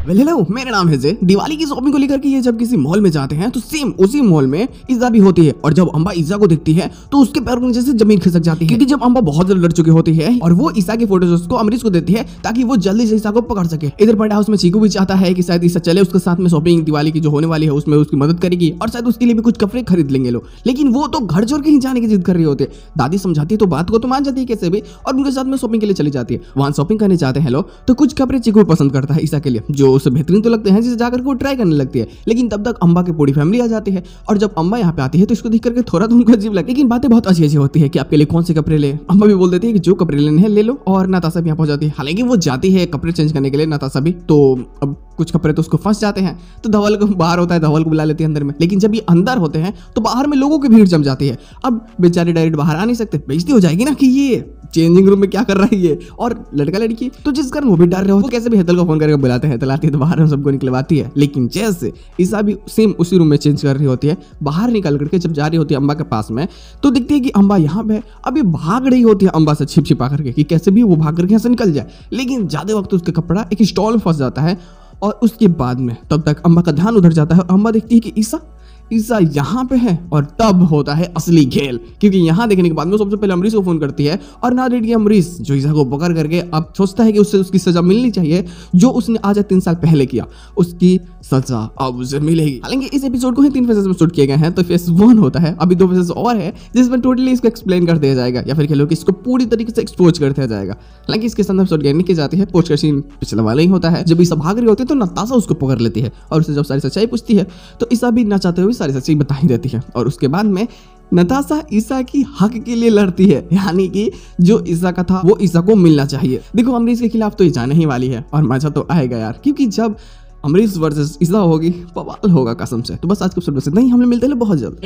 Hello, मेरा नाम है जे। दिवाली की शॉपिंग को लेकर के ये जब किसी मॉल में जाते हैं तो सेम उसी मॉल में ईजा भी होती है, और जब अम्बा ईजा को देखती है तो उसके पैरों के नीचे से जमीन खिसक जाती है, क्योंकि जब अम्बा बहुत ज्यादा लड़ चुकी होती है और वो ईसा की फोटोज उसको अमरीश को देती है ताकि वो जल्दी से ईसा को पकड़ सके। इधर बड़े हाउस में चीकू भी चाहता है कि शायद ईसा चले उसके साथ में शॉपिंग, दिवाली की जो होने वाली है उसमें उसकी मदद करेगी और शायद उसके लिए भी कुछ कपड़े खरीद लेंगे लोग, लेकिन वो तो घर छोड़ के ही जाने की जिद कर रही होती है। दादी समझाती है तो बात को तो मान जाती है कैसे भी, और उनके साथ में शॉपिंग के लिए चली जाती है। वहां शॉपिंग करने जाते हैं लोग तो कुछ कपड़े चीकू पसंद करता है ईसा के लिए, जो उसे बेहतरीन तो लगते हैं, जिसे जाकर वो ट्राई करने लगती है। लेकिन तब तक अम्बा की पूरी फैमिली आ जाती है, और जब अम्बा यहाँ पे आती है तो इसको देख करके थोड़ा तो उनको अजीब लगता है, लेकिन बातें बहुत अच्छी अच्छी होती है कि आपके लिए कौन से कपड़े ले। अम्बा भी बोल देती है कि जो कपड़े लेने हैं ले लो, और नताशा भी यहाँ पहुंच जाती है। हालांकि वो जाती है कपड़े चेंज करने के लिए नताशा भी, तो अब कुछ कपड़े तो उसको फंस जाते हैं, तो धवल को बाहर होता है, धवल को बुला लेती है अंदर में। लेकिन जब ये अंदर होते हैं तो बाहर में लोगों की भीड़ जम जाती है। अब बेचारे डायरेक्ट बाहर आ नहीं सकते, बेइज्जती हो जाएगी ना कि ये चेंजिंग रूम में क्या कर रहा है ये, और लड़का लड़की, तो जिस कारण वो भी डर रहे हो, वो कैसे भी हेतल को फोन करके बुलाते हैं, हेतल आती है तो बाहर हम सबको निकलवाती है। लेकिन जैसे ईसा भी सेम उसी रूम में चेंज कर रही होती है, बाहर निकल करके जब जा रही होती है अम्बा के पास में, तो दिखती है कि अम्बा यहाँ पे अभी भाग रही होती है अम्बा से छिप छिपा करके कि कैसे भी वो भाग करके यहाँ से निकल जाए। लेकिन ज्यादा वक्त उसका कपड़ा एक स्टॉल में फंस जाता है, और उसके बाद में तब तक अम्बा का ध्यान उधर जाता है। अम्बा देखती है कि ईसा यहाँ पे है, और तब होता है असली खेल, क्योंकि यहाँ देखने के बाद में सबसे पहले अमरीश को फोन करती है, और ना रेडी अमरीश जो ईसा को पकड़ करके अब सोचता है कि उससे उसकी सजा मिलनी चाहिए, जो उसने आज 3 साल पहले किया, उसकी सजा अब उसे मिलेगी। हालांकि इस एपिसोड को ही 3 फेजेस में शूट किए गए हैं, तो फेज 1 होता है, अभी 2 फेजेस और है जिसमें टोटली इसको एक्सप्लेन कर दिया जाएगा, या फिर कह लो कि इसको पूरी तरीके से एक्सपोज कर दिया जाएगा। हालांकि इसके संदर्भ एपिसोड नहीं की जाती है, पोस्ट का सीन पिछले वाला ही होता है। जब ईसा भाग रही होती है तो नताशा उसको पकड़ लेती है, और उसे जब सारी सच्चाई पूछती है तो ईसा भी ना चाहते हुए सारी सच्चाई बता ही देती है। और उसके बाद में नताशा ईसा की हक के लिए लड़ती है, यानी कि जो ईसा का था वो ईसा को मिलना चाहिए। देखो अमरीश के खिलाफ तो ये जाने ही वाली है, और मजा तो आएगा यार, क्योंकि जब अमरीश वर्सेस ईसा होगी बवाल होगा कसम से। तो बस आज के एपिसोड में इतना ही, हम लोग मिलते हैं बहुत जल्द।